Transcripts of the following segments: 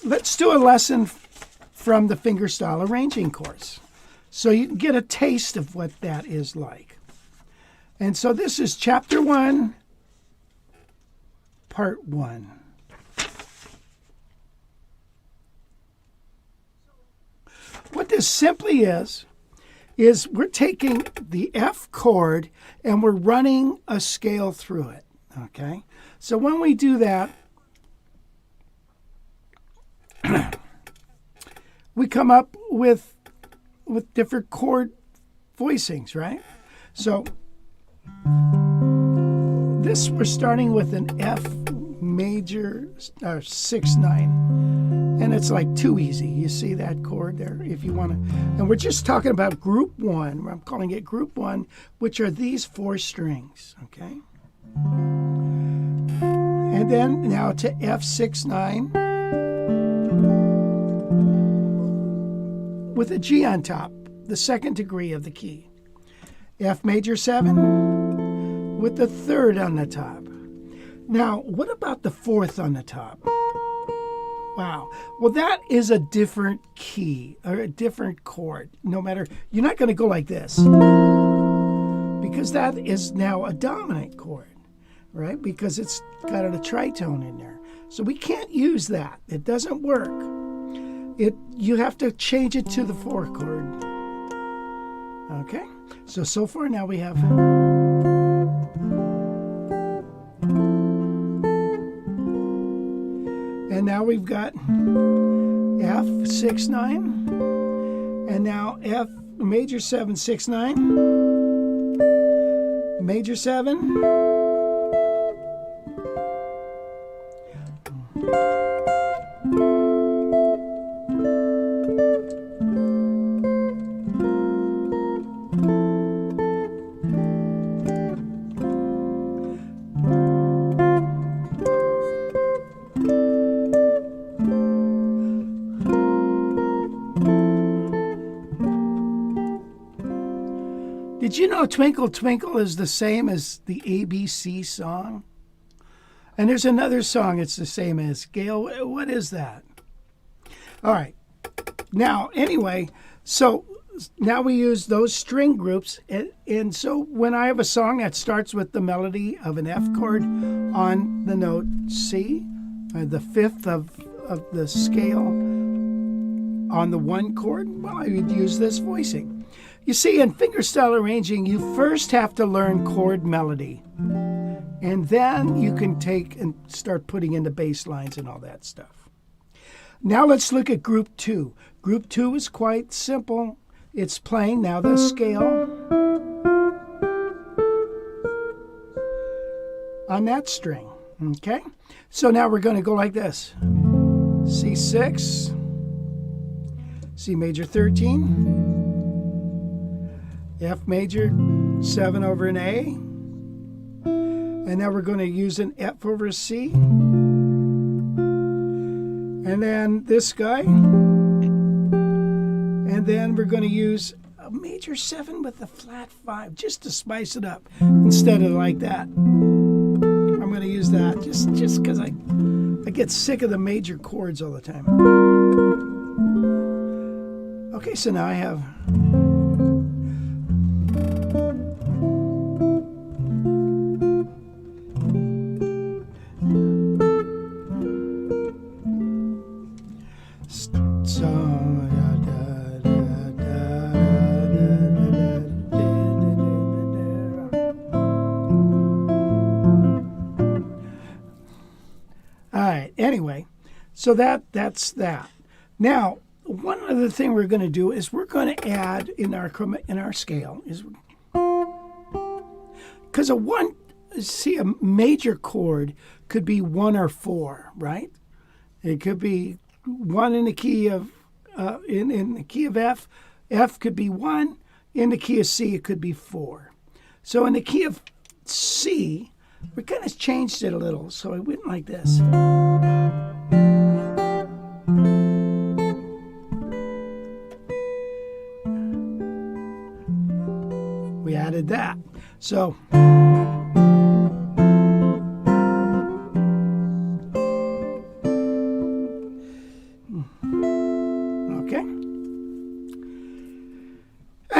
let's do a lesson from the Fingerstyle arranging course, so you can get a taste of what that is like. And so this is Chapter 1, Part 1. What this simply is we're taking the F chord and we're running a scale through it, okay? So when we do that, we come up with different chord voicings, right? So this, we're starting with an F major 6/9, and it's like too easy. You see that chord there if you want to. And we're just talking about group 1. I'm calling it group 1, which are these 4 strings, okay? And then now to F6/9 with a G on top, the 2nd degree of the key. F major 7 with the 3rd on the top. Now, what about the 4th on the top? Wow. Well, that is a different key or a different chord. No matter, you're not going to go like this, because that is now a dominant chord, right? Because it's got a tritone in there. So we can't use that. It doesn't work. You have to change it to the 4th chord. Okay? So far now we have... And now we've got F6/9, and now F major 7/6/9, major 7, Did you know Twinkle Twinkle is the same as the ABC song? And there's another song it's the same as. Gail, what is that? All right. Now, anyway, so now we use those string groups. And so when I have a song that starts with the melody of an F chord on the note C, the 5th of the scale on the 1 chord, well, I would use this voicing. You see, in fingerstyle arranging, you first have to learn chord melody. And then you can take and start putting in the bass lines and all that stuff. Now let's look at group 2. Group 2 is quite simple. It's playing now the scale on that string. Okay? So now we're going to go like this. C6, C major 13, F major 7 over an A, and now we're going to use an F over a C, and then this guy, and then we're going to use a major 7 with a flat 5 just to spice it up instead of like that. I'm going to use that just because I get sick of the major chords all the time. Okay, so now I have... Anyway, so that's that. Now, one other thing we're going to do is we're going to add in our scale is because a major chord could be 1 or 4, right? It could be 1 in the key of in the key of F. F could be 1. In the key of C, it could be 4. So in the key of C, we kind of changed it a little, so it went like this. We added that. So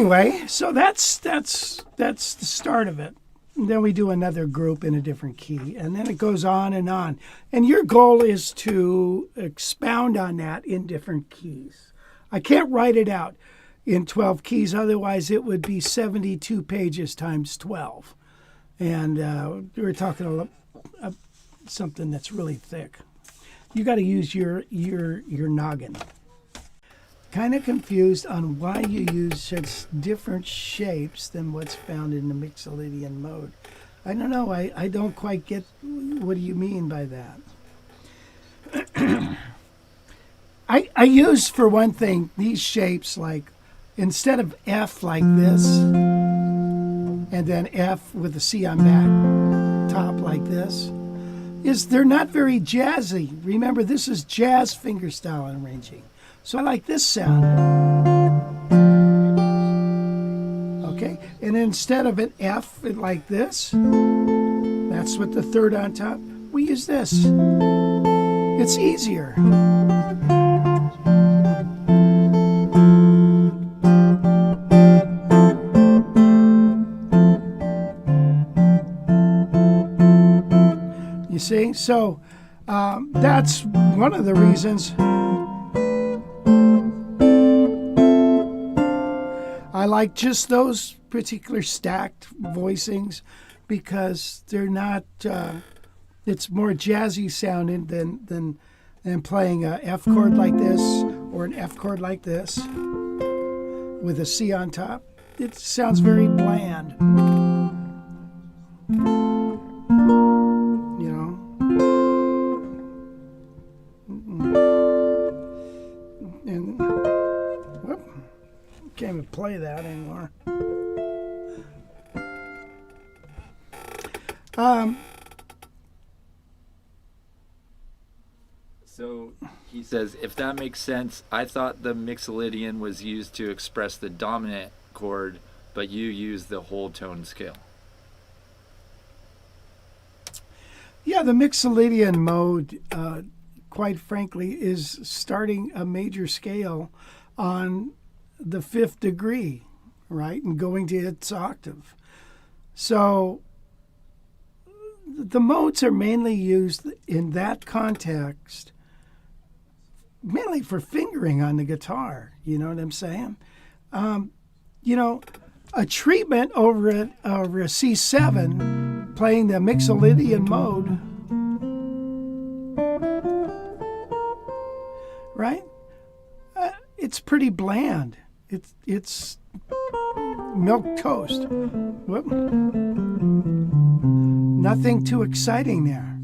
anyway, so that's the start of it. And then we do another group in a different key, and then it goes on and on. And your goal is to expound on that in different keys. I can't write it out in 12 keys, otherwise it would be 72 pages times 12. And we're talking something that's really thick. You got to use your noggin. Kind of confused on why you use such different shapes than what's found in the Mixolydian mode. I don't know. I don't quite get what do you mean by that. I use, for one thing, these shapes like instead of F like this and then F with a C on back top like this, they're not very jazzy. Remember, this is jazz fingerstyle arranging. So I like this sound. Okay, and instead of an F like this, that's with the third on top, we use this. It's easier. You see? So that's one of the reasons I like just those particular stacked voicings, because they're not, it's more jazzy sounding than playing a F chord like this or an F chord like this with a C on top. It sounds very bland. You know? And, whoop. Can't even play that anymore. So he says, if that makes sense, I thought the Mixolydian was used to express the dominant chord, but you use the whole tone scale. Yeah, the Mixolydian mode, quite frankly, is starting a major scale on the fifth degree, right, and going to its octave. So the modes are mainly used in that context, mainly for fingering on the guitar. You know what I'm saying? You know, a treatment over a C7 playing the Mixolydian mode, right? It's pretty bland. It's milk toast. Whoop. Nothing too exciting there.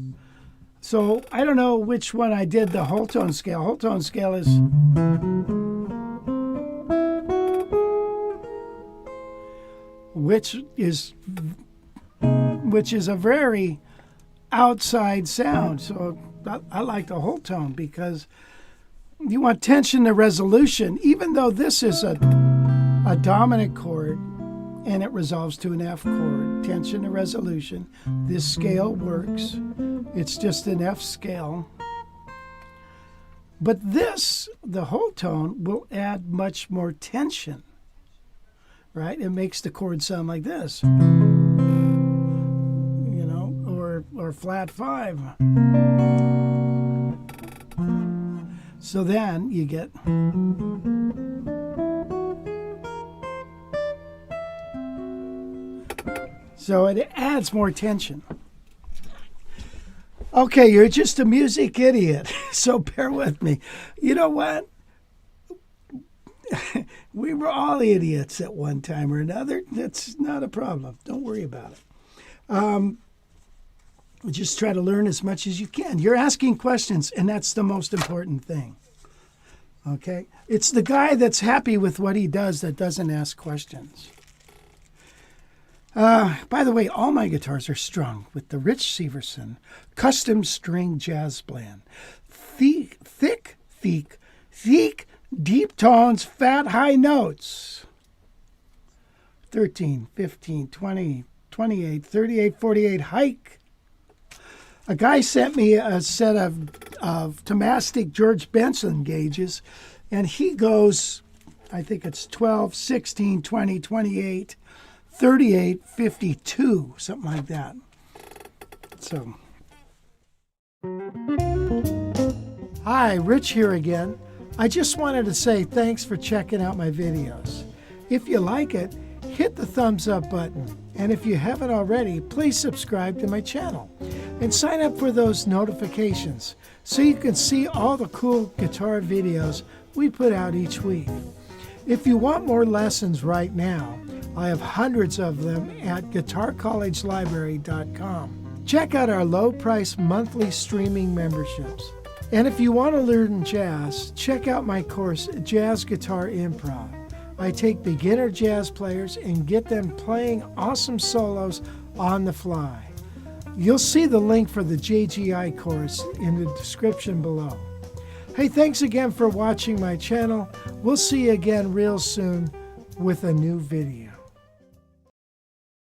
So I don't know which one I did the whole tone scale. Whole tone scale is which is a very outside sound. So I like the whole tone because you want tension to resolution, even though this is a dominant chord and it resolves to an F chord. Tension to resolution. This scale works. It's just an F scale. But this, the whole tone, will add much more tension, right? It makes the chord sound like this, you know, or flat 5. So then you get so it adds more tension. Okay, you're just a music idiot, so bear with me. You know what? We were all idiots at one time or another. That's not a problem. Don't worry about it. Just try to learn as much as you can. You're asking questions, and that's the most important thing. Okay? It's the guy that's happy with what he does that doesn't ask questions. By the way, all my guitars are strung with the Rich Severson custom string jazz blend. Thick, deep tones, fat, high notes. 13, 15, 20, 28, 38, 48 hike. A guy sent me a set of Tomastic George Benson gauges, and he goes I think it's 12, 16, 20, 28, 38, 52, something like that. So, hi, Rich here again. I just wanted to say thanks for checking out my videos. If you like it, hit the thumbs up button. And if you haven't already, please subscribe to my channel and sign up for those notifications so you can see all the cool guitar videos we put out each week. If you want more lessons right now, I have hundreds of them at guitarcollegelibrary.com. Check out our low-price monthly streaming memberships. And if you want to learn jazz, check out my course, Jazz Guitar Improv. I take beginner jazz players and get them playing awesome solos on the fly. You'll see the link for the JGI course in the description below. Hey, thanks again for watching my channel. We'll see you again real soon with a new video.